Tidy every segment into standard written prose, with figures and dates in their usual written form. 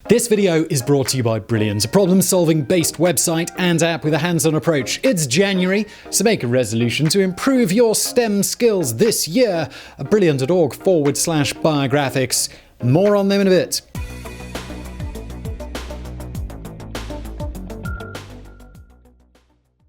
This video is brought to you by Brilliant, a problem-solving based website and app with a hands-on approach. It's January, so make a resolution to improve your STEM skills this year at brilliant.org/biographics. More on them in a bit.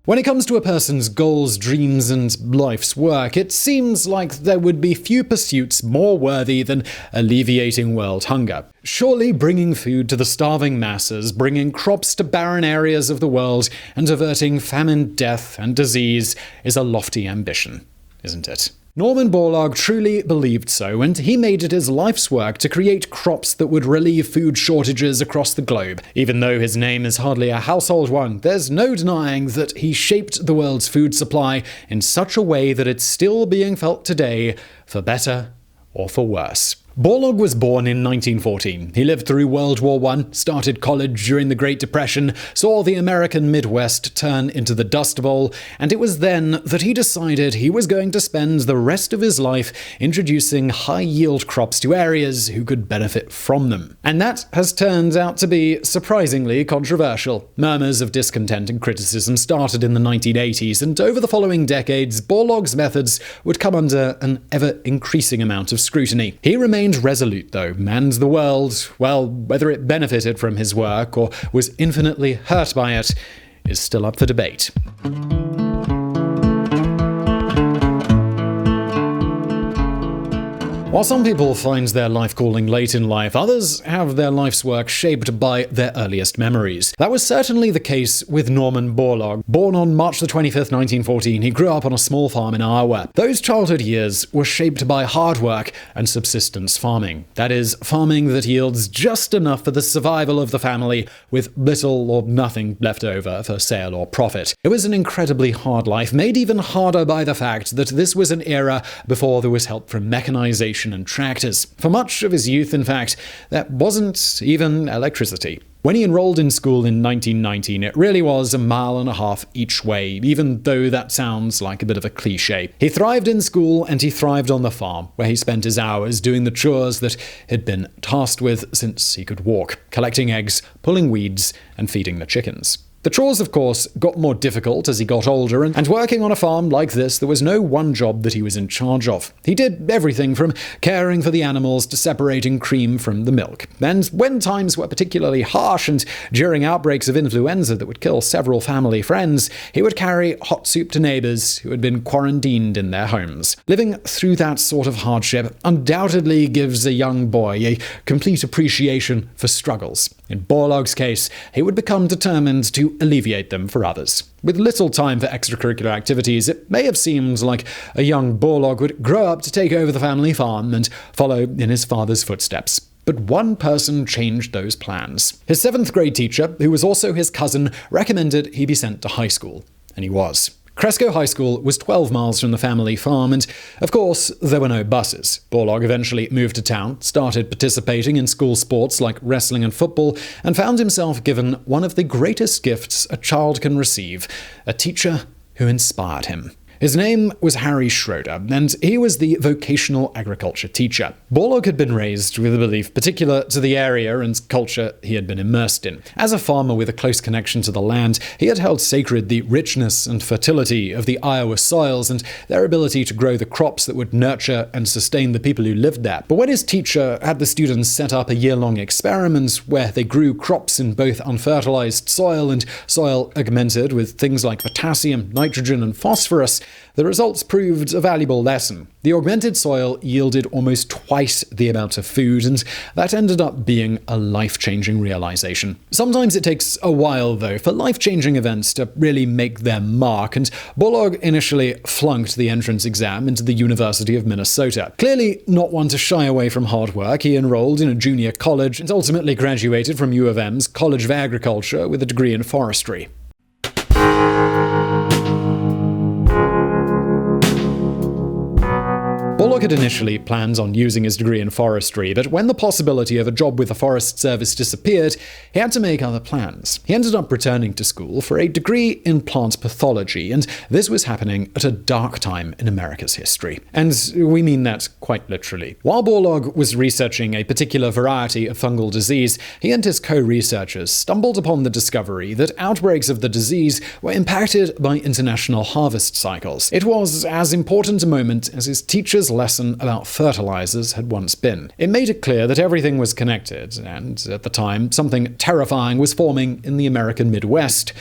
When it comes to a person's goals, dreams, and life's work, it seems like there would be few pursuits more worthy than alleviating world hunger. Surely bringing food to the starving masses, bringing crops to barren areas of the world, and averting famine, death, and disease is a lofty ambition, isn't it? Norman Borlaug truly believed so, and he made it his life's work to create crops that would relieve food shortages across the globe. Even though his name is hardly a household one, there's no denying that he shaped the world's food supply in such a way that it's still being felt today, for better or for worse. Borlaug was born in 1914. He lived through World War I, started college during the Great Depression, saw the American Midwest turn into the Dust Bowl, and it was then that he decided he was going to spend the rest of his life introducing high-yield crops to areas who could benefit from them. And that has turned out to be surprisingly controversial. Murmurs of discontent and criticism started in the 1980s, and over the following decades, Borlaug's methods would come under an ever-increasing amount of scrutiny. He remained resolute, though, and the world, well, whether it benefited from his work or was infinitely hurt by it, is still up for debate. While some people find their life calling late in life, others have their life's work shaped by their earliest memories. That was certainly the case with Norman Borlaug. Born on March 25th, 1914, he grew up on a small farm in Iowa. Those childhood years were shaped by hard work and subsistence farming. That is, farming that yields just enough for the survival of the family, with little or nothing left over for sale or profit. It was an incredibly hard life, made even harder by the fact that this was an era before there was help from mechanization and tractors. For much of his youth, in fact, there wasn't even electricity. When he enrolled in school in 1919, it really was 1.5 miles each way, even though that sounds like a bit of a cliche. He thrived in school and he thrived on the farm, where he spent his hours doing the chores that he'd been tasked with since he could walk, collecting eggs, pulling weeds, and feeding the chickens. The chores, of course, got more difficult as he got older, and working on a farm like this, there was no one job that he was in charge of. He did everything from caring for the animals to separating cream from the milk. And when times were particularly harsh and during outbreaks of influenza that would kill several family friends, he would carry hot soup to neighbors who had been quarantined in their homes. Living through that sort of hardship undoubtedly gives a young boy a complete appreciation for struggles. In Borlaug's case, he would become determined to alleviate them for others. With little time for extracurricular activities, it may have seemed like a young Borlaug would grow up to take over the family farm and follow in his father's footsteps. But one person changed those plans. His 7th grade teacher, who was also his cousin, recommended he be sent to high school. And he was. Cresco High School was 12 miles from the family farm, and of course, there were no buses. Borlaug eventually moved to town, started participating in school sports like wrestling and football, and found himself given one of the greatest gifts a child can receive: a teacher who inspired him. His name was Harry Schroeder, and he was the vocational agriculture teacher. Borlaug had been raised with a belief particular to the area and culture he had been immersed in. As a farmer with a close connection to the land, he had held sacred the richness and fertility of the Iowa soils and their ability to grow the crops that would nurture and sustain the people who lived there. But when his teacher had the students set up a year-long experiment where they grew crops in both unfertilized soil and soil augmented with things like potassium, nitrogen, and phosphorus, the results proved a valuable lesson. The augmented soil yielded almost twice the amount of food, and that ended up being a life-changing realization. Sometimes it takes a while, though, for life-changing events to really make their mark, and Borlaug initially flunked the entrance exam into the University of Minnesota. Clearly not one to shy away from hard work, he enrolled in a junior college and ultimately graduated from U of M's College of Agriculture with a degree in forestry. Borlaug had initially planned on using his degree in forestry, but when the possibility of a job with the Forest Service disappeared, he had to make other plans. He ended up returning to school for a degree in plant pathology, and this was happening at a dark time in America's history. And we mean that quite literally. While Borlaug was researching a particular variety of fungal disease, he and his co-researchers stumbled upon the discovery that outbreaks of the disease were impacted by international harvest cycles. It was as important a moment as his teacher's lesson about fertilizers had once been. It made it clear that everything was connected, and at the time, something terrifying was forming in the American Midwest.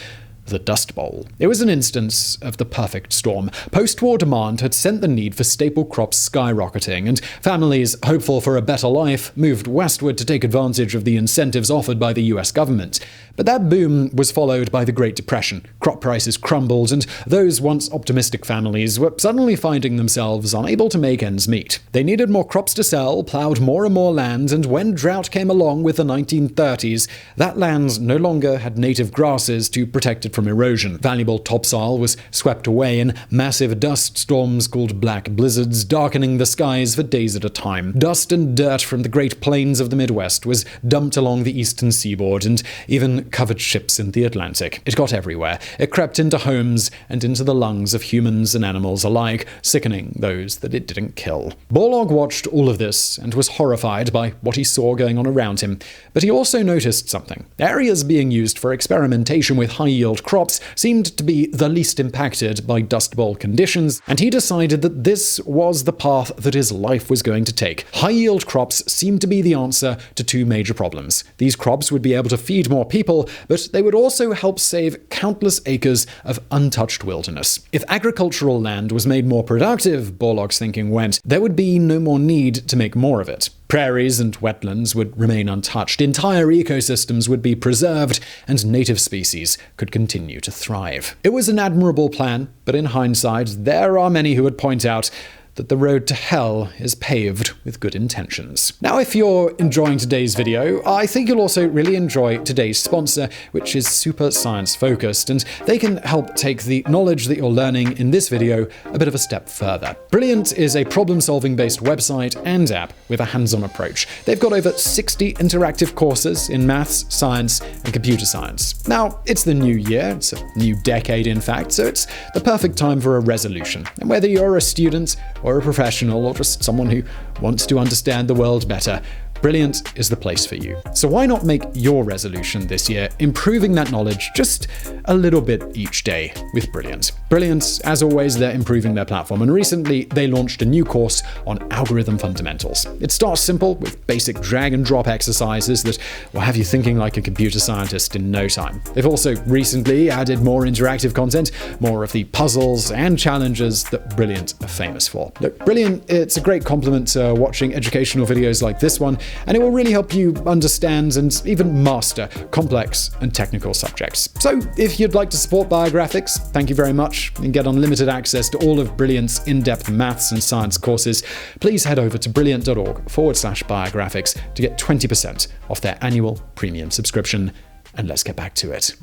The Dust Bowl. It was an instance of the perfect storm. Post-war demand had sent the need for staple crops skyrocketing, and families hopeful for a better life moved westward to take advantage of the incentives offered by the US government. But that boom was followed by the Great Depression. Crop prices crumbled, and those once optimistic families were suddenly finding themselves unable to make ends meet. They needed more crops to sell, plowed more and more land, and when drought came along with the 1930s, that land no longer had native grasses to protect it from erosion. Valuable topsoil was swept away in massive dust storms called black blizzards, darkening the skies for days at a time. Dust and dirt from the Great Plains of the Midwest was dumped along the eastern seaboard and even covered ships in the Atlantic. It got everywhere. It crept into homes and into the lungs of humans and animals alike, sickening those that it didn't kill. Borlaug watched all of this and was horrified by what he saw going on around him. But he also noticed something. Areas being used for experimentation with high-yield crops seemed to be the least impacted by Dust Bowl conditions, and he decided that this was the path that his life was going to take. High-yield crops seemed to be the answer to two major problems. These crops would be able to feed more people, but they would also help save countless acres of untouched wilderness. If agricultural land was made more productive, Borlaug's thinking went, there would be no more need to make more of it. Prairies and wetlands would remain untouched, entire ecosystems would be preserved, and native species could continue to thrive. It was an admirable plan, but in hindsight, there are many who would point out that the road to hell is paved with good intentions. Now, if you're enjoying today's video, I think you'll also really enjoy today's sponsor, which is super science focused, and they can help take the knowledge that you're learning in this video a bit of a step further. Brilliant is a problem-solving based website and app with a hands-on approach. They've got over 60 interactive courses in maths, science, and computer science. Now, it's the new year, it's a new decade in fact, so it's the perfect time for a resolution. And whether you're a student or a professional, or just someone who wants to understand the world better, Brilliant is the place for you. So why not make your resolution this year improving that knowledge just a little bit each day with Brilliant. Brilliant, as always, they're improving their platform, and recently they launched a new course on algorithm fundamentals. It starts simple with basic drag and drop exercises that will have you thinking like a computer scientist in no time. They've also recently added more interactive content, more of the puzzles and challenges that Brilliant are famous for. Look, Brilliant, it's a great complement to watching educational videos like this one, and it will really help you understand and even master complex and technical subjects. So if you'd like to support Biographics, thank you very much, and get unlimited access to all of Brilliant's in-depth maths and science courses, please head over to brilliant.org/biographics to get 20% off their annual premium subscription. And let's get back to it.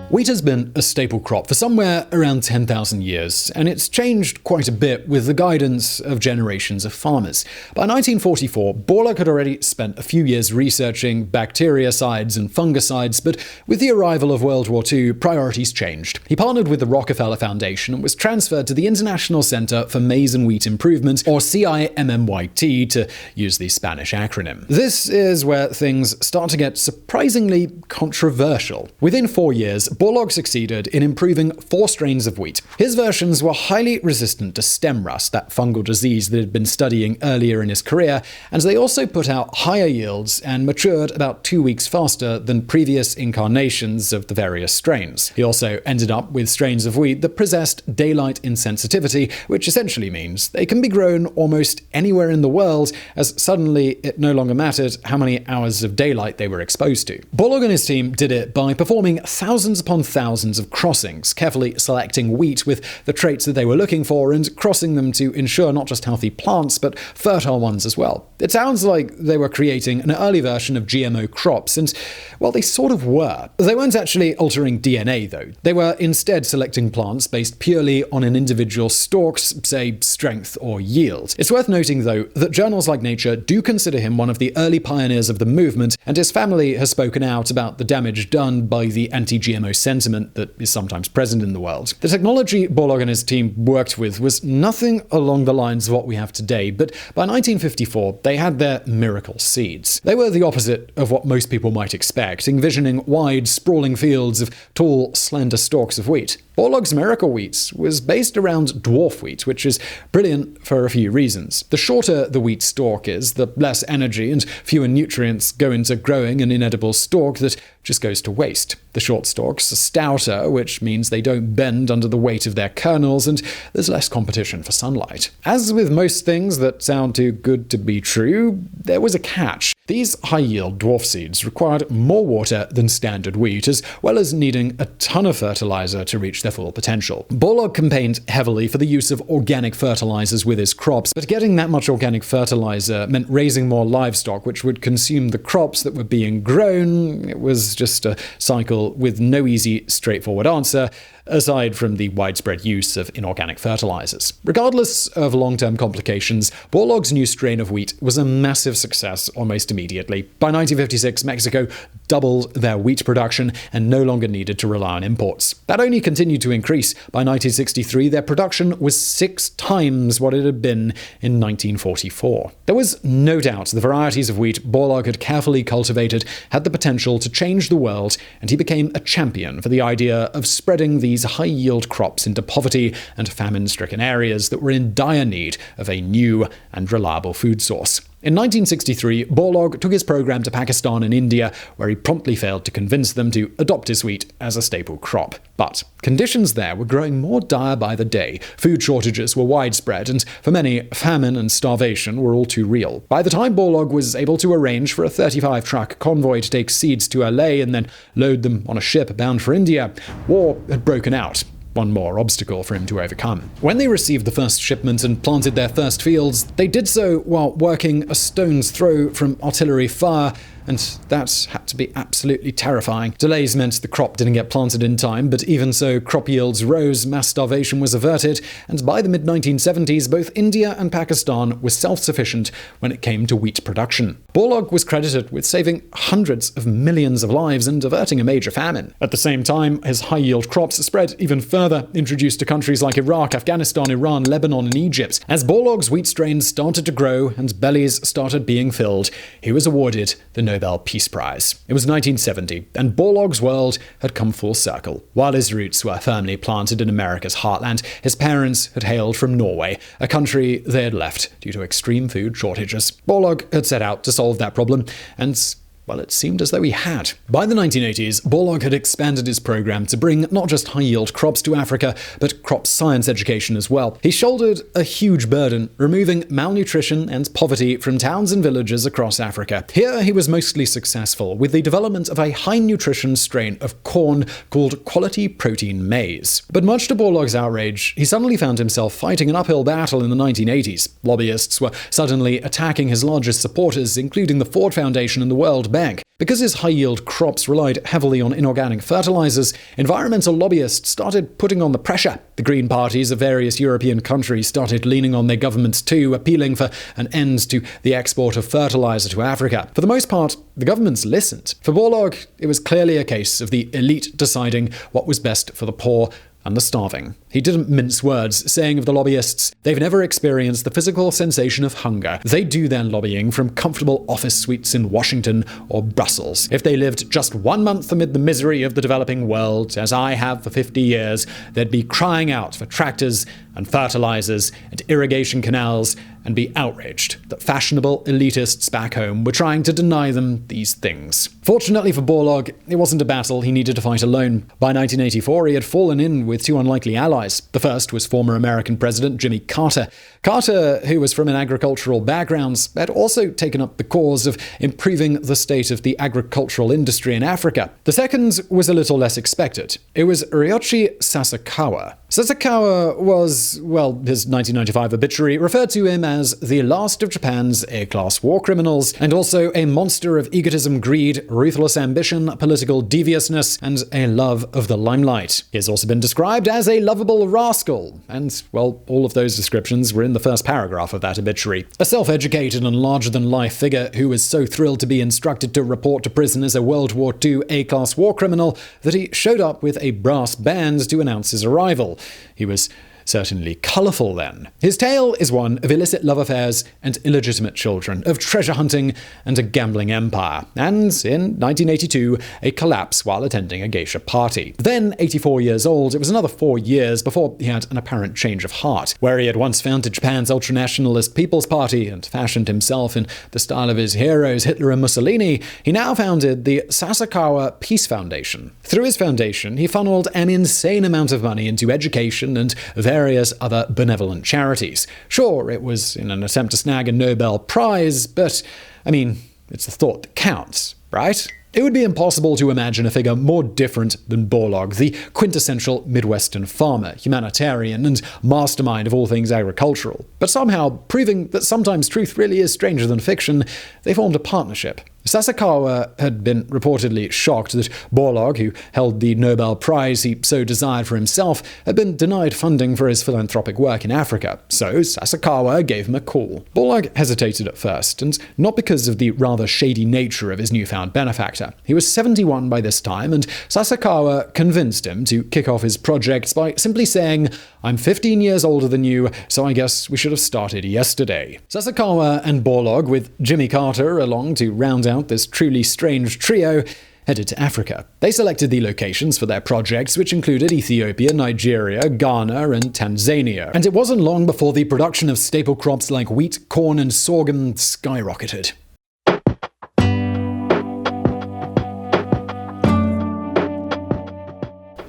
Wheat has been a staple crop for somewhere around 10,000 years, and it's changed quite a bit with the guidance of generations of farmers. By 1944, Borlaug had already spent a few years researching bactericides and fungicides, but with the arrival of World War II, priorities changed. He partnered with the Rockefeller Foundation and was transferred to the International Center for Maize and Wheat Improvement, or CIMMYT, to use the Spanish acronym. This is where things start to get surprisingly controversial. Within 4 years, Borlaug succeeded in improving 4 strains of wheat. His versions were highly resistant to stem rust, that fungal disease that he'd been studying earlier in his career, and they also put out higher yields and matured about 2 weeks faster than previous incarnations of the various strains. He also ended up with strains of wheat that possessed daylight insensitivity, which essentially means they can be grown almost anywhere in the world, as suddenly it no longer mattered how many hours of daylight they were exposed to. Borlaug and his team did it by performing thousands upon thousands of crossings, carefully selecting wheat with the traits that they were looking for and crossing them to ensure not just healthy plants, but fertile ones as well. It sounds like they were creating an early version of GMO crops, and, well, they sort of were. They weren't actually altering DNA, though. They were instead selecting plants based purely on an individual stalk's, say, strength or yield. It's worth noting, though, that journals like Nature do consider him one of the early pioneers of the movement, and his family has spoken out about the damage done by the anti-GMO sentiment that is sometimes present in the world. The technology Borlaug and his team worked with was nothing along the lines of what we have today, but by 1954, they had their miracle seeds. They were the opposite of what most people might expect, envisioning wide, sprawling fields of tall, slender stalks of wheat. Borlaug's miracle wheat was based around dwarf wheat, which is brilliant for a few reasons. The shorter the wheat stalk is, the less energy and fewer nutrients go into growing an inedible stalk that just goes to waste. The short stalks are stouter, which means they don't bend under the weight of their kernels, and there's less competition for sunlight. As with most things that sound too good to be true, there was a catch. These high-yield dwarf seeds required more water than standard wheat, as well as needing a ton of fertilizer to reach their full potential. Borlaug campaigned heavily for the use of organic fertilizers with his crops, but getting that much organic fertilizer meant raising more livestock, which would consume the crops that were being grown. It was just a cycle with no easy, straightforward answer, aside from the widespread use of inorganic fertilizers. Regardless of long-term complications, Borlaug's new strain of wheat was a massive success almost immediately. By 1956, Mexico doubled their wheat production and no longer needed to rely on imports. That only continued to increase. By 1963, their production was 6 times what it had been in 1944. There was no doubt the varieties of wheat Borlaug had carefully cultivated had the potential to change the world, and he became a champion for the idea of spreading these high-yield crops into poverty and famine-stricken areas that were in dire need of a new and reliable food source. In 1963, Borlaug took his program to Pakistan and India, where he promptly failed to convince them to adopt his wheat as a staple crop. But conditions there were growing more dire by the day. Food shortages were widespread, and for many, famine and starvation were all too real. By the time Borlaug was able to arrange for a 35-truck convoy to take seeds to LA and then load them on a ship bound for India, war had broken out. One more obstacle for him to overcome. When they received the first shipment and planted their first fields, they did so while working a stone's throw from artillery fire, and that had to be absolutely terrifying. Delays meant the crop didn't get planted in time, but even so, crop yields rose, mass starvation was averted, and by the mid-1970s, both India and Pakistan were self-sufficient when it came to wheat production. Borlaug was credited with saving hundreds of millions of lives and averting a major famine. At the same time, his high-yield crops spread even further, introduced to countries like Iraq, Afghanistan, Iran, Lebanon, and Egypt. As Borlaug's wheat strains started to grow and bellies started being filled, he was awarded the Nobel Peace Prize. It was 1970, and Borlaug's world had come full circle. While his roots were firmly planted in America's heartland, his parents had hailed from Norway, a country they had left due to extreme food shortages. Borlaug had set out to solve that problem, and well, it seemed as though he had. By the 1980s, Borlaug had expanded his program to bring not just high-yield crops to Africa, but crop science education as well. He shouldered a huge burden, removing malnutrition and poverty from towns and villages across Africa. Here, he was mostly successful with the development of a high-nutrition strain of corn called quality protein maize. But much to Borlaug's outrage, he suddenly found himself fighting an uphill battle in the 1980s. Lobbyists were suddenly attacking his largest supporters, including the Ford Foundation and the World Bank. Because his high-yield crops relied heavily on inorganic fertilizers, environmental lobbyists started putting on the pressure. The Green parties of various European countries started leaning on their governments too, appealing for an end to the export of fertilizer to Africa. For the most part, the governments listened. For Borlaug, it was clearly a case of the elite deciding what was best for the poor and the starving. He didn't mince words, saying of the lobbyists, they've never experienced the physical sensation of hunger. They do their lobbying from comfortable office suites in Washington or Brussels. If they lived just 1 month amid the misery of the developing world, as I have for 50 years, they'd be crying out for tractors and fertilizers and irrigation canals and be outraged that fashionable elitists back home were trying to deny them these things. Fortunately for Borlaug, it wasn't a battle he needed to fight alone. By 1984, he had fallen in with two unlikely allies. The first was former American President Jimmy Carter. Carter, who was from an agricultural background, had also taken up the cause of improving the state of the agricultural industry in Africa. The second was a little less expected. It was Ryoichi Sasakawa. Sasakawa was, well, his 1995 obituary referred to him as the last of Japan's A-class war criminals, and also a monster of egotism, greed, ruthless ambition, political deviousness, and a love of the limelight. He has also been described as a lovable rascal, and, well, all of those descriptions were in the first paragraph of that obituary. A self-educated and larger-than-life figure who was so thrilled to be instructed to report to prison as a World War II A-class war criminal that he showed up with a brass band to announce his arrival. He was certainly colourful then. His tale is one of illicit love affairs and illegitimate children, of treasure hunting and a gambling empire, and, in 1982, a collapse while attending a geisha party. Then, 84 years old, it was another 4 years before he had an apparent change of heart. Where he had once founded Japan's ultranationalist People's Party and fashioned himself in the style of his heroes Hitler and Mussolini, he now founded the Sasakawa Peace Foundation. Through his foundation, he funneled an insane amount of money into education and various other benevolent charities. Sure, it was in an attempt to snag a Nobel Prize, but, I mean, it's the thought that counts, right? It would be impossible to imagine a figure more different than Borlaug, the quintessential Midwestern farmer, humanitarian, and mastermind of all things agricultural. But somehow, proving that sometimes truth really is stranger than fiction, they formed a partnership. Sasakawa had been reportedly shocked that Borlaug, who held the Nobel Prize he so desired for himself, had been denied funding for his philanthropic work in Africa. So Sasakawa gave him a call. Borlaug hesitated at first, and not because of the rather shady nature of his newfound benefactor. He was 71 by this time, and Sasakawa convinced him to kick off his projects by simply saying, "I'm 15 years older than you, so I guess we should have started yesterday." Sasakawa and Borlaug, with Jimmy Carter along to round out this truly strange trio, headed to Africa. They selected the locations for their projects, which included Ethiopia, Nigeria, Ghana, and Tanzania. And it wasn't long before the production of staple crops like wheat, corn, and sorghum skyrocketed.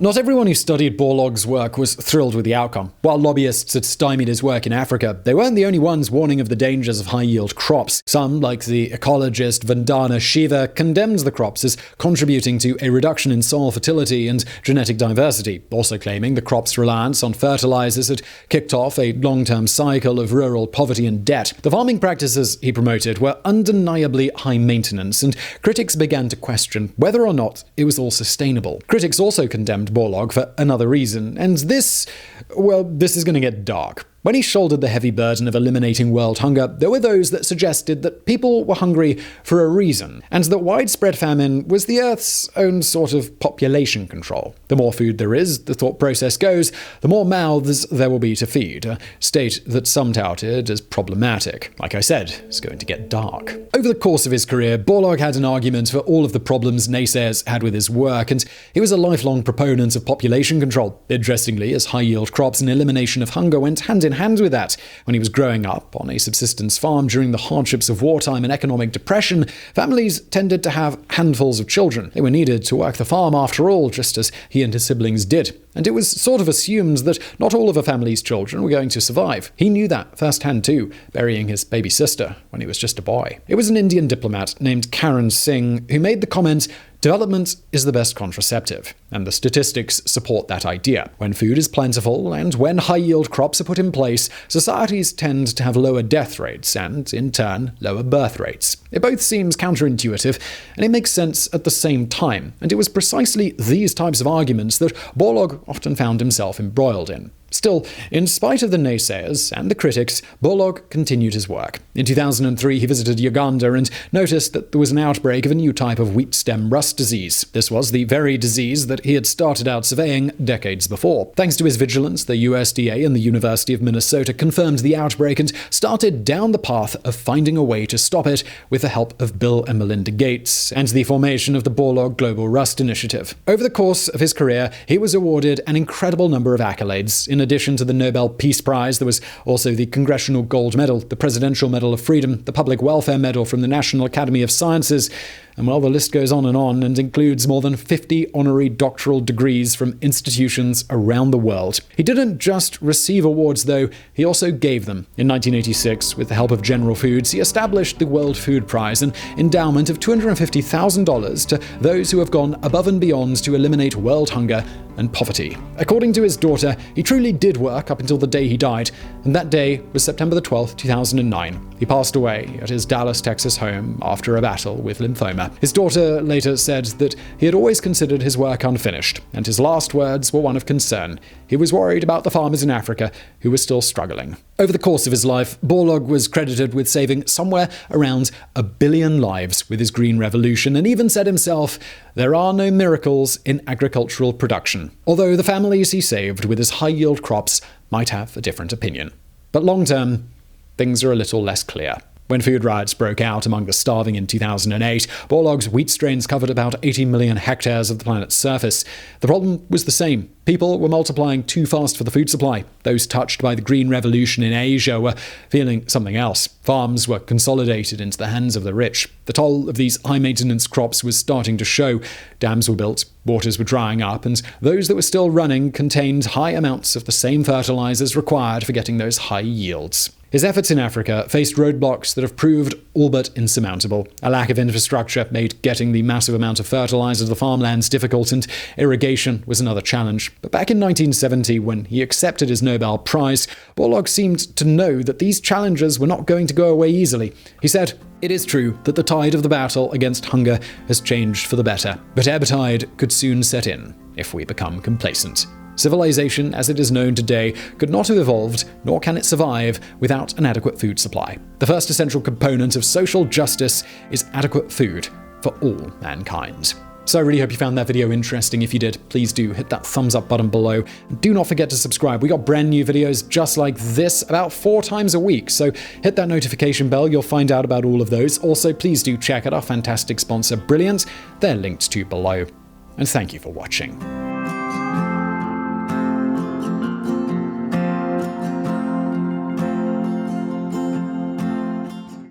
Not everyone who studied Borlaug's work was thrilled with the outcome. While lobbyists had stymied his work in Africa, they weren't the only ones warning of the dangers of high-yield crops. Some, like the ecologist Vandana Shiva, condemned the crops as contributing to a reduction in soil fertility and genetic diversity, also claiming the crops' reliance on fertilizers had kicked off a long-term cycle of rural poverty and debt. The farming practices he promoted were undeniably high maintenance, and critics began to question whether or not it was all sustainable. Critics also condemned Borlaug for another reason, and this is going to get dark. When he shouldered the heavy burden of eliminating world hunger, there were those that suggested that people were hungry for a reason, and that widespread famine was the Earth's own sort of population control. The more food there is, the thought process goes, the more mouths there will be to feed, a state that some touted as problematic. Like I said, it's going to get dark. Over the course of his career, Borlaug had an argument for all of the problems naysayers had with his work, and he was a lifelong proponent of population control. Interestingly, as high-yield crops and elimination of hunger went hand in hand with that. When he was growing up on a subsistence farm during the hardships of wartime and economic depression, families tended to have handfuls of children. They were needed to work the farm after all, just as he and his siblings did. And it was sort of assumed that not all of a family's children were going to survive. He knew that firsthand too, burying his baby sister when he was just a boy. It was an Indian diplomat named Karan Singh who made the comment, "Development is the best contraceptive," and the statistics support that idea. When food is plentiful and when high-yield crops are put in place, societies tend to have lower death rates and, in turn, lower birth rates. It both seems counterintuitive, and it makes sense at the same time, and it was precisely these types of arguments that Borlaug often found himself embroiled in. Still, in spite of the naysayers and the critics, Borlaug continued his work. In 2003, he visited Uganda and noticed that there was an outbreak of a new type of wheat stem rust disease. This was the very disease that he had started out surveying decades before. Thanks to his vigilance, the USDA and the University of Minnesota confirmed the outbreak and started down the path of finding a way to stop it with the help of Bill and Melinda Gates and the formation of the Borlaug Global Rust Initiative. Over the course of his career, he was awarded an incredible number of accolades. In addition to the Nobel Peace Prize, there was also the Congressional Gold Medal, the Presidential Medal of Freedom, the Public Welfare Medal from the National Academy of Sciences, and well, the list goes on and includes more than 50 honorary doctoral degrees from institutions around the world. He didn't just receive awards, though, he also gave them. In 1986, with the help of General Foods, he established the World Food Prize, an endowment of $250,000 to those who have gone above and beyond to eliminate world hunger and poverty. According to his daughter, he truly did work up until the day he died, and that day was September the 12th, 2009. He passed away at his Dallas, Texas home after a battle with lymphoma. His daughter later said that he had always considered his work unfinished, and his last words were one of concern. He was worried about the farmers in Africa who were still struggling. Over the course of his life, Borlaug was credited with saving somewhere around 1 billion lives with his Green Revolution, and even said himself, "There are no miracles in agricultural production," although the families he saved with his high-yield crops might have a different opinion. But long-term, things are a little less clear. When food riots broke out among the starving in 2008, Borlaug's wheat strains covered about 80 million hectares of the planet's surface. The problem was the same. People were multiplying too fast for the food supply. Those touched by the Green Revolution in Asia were feeling something else. Farms were consolidated into the hands of the rich. The toll of these high-maintenance crops was starting to show. Dams were built, waters were drying up, and those that were still running contained high amounts of the same fertilizers required for getting those high yields. His efforts in Africa faced roadblocks that have proved all but insurmountable. A lack of infrastructure made getting the massive amount of fertilizer to the farmlands difficult, and irrigation was another challenge. But back in 1970, when he accepted his Nobel Prize, Borlaug seemed to know that these challenges were not going to go away easily. He said, "It is true that the tide of the battle against hunger has changed for the better, but ebb tide could soon set in if we become complacent. Civilization, as it is known today, could not have evolved, nor can it survive, without an adequate food supply. The first essential component of social justice is adequate food for all mankind." So I really hope you found that video interesting. If you did, please do hit that thumbs up button below. And do not forget to subscribe. We got brand new videos just like this about 4 times a week. So hit that notification bell. You'll find out about all of those. Also, please do check out our fantastic sponsor, Brilliant. They're linked to below. And thank you for watching.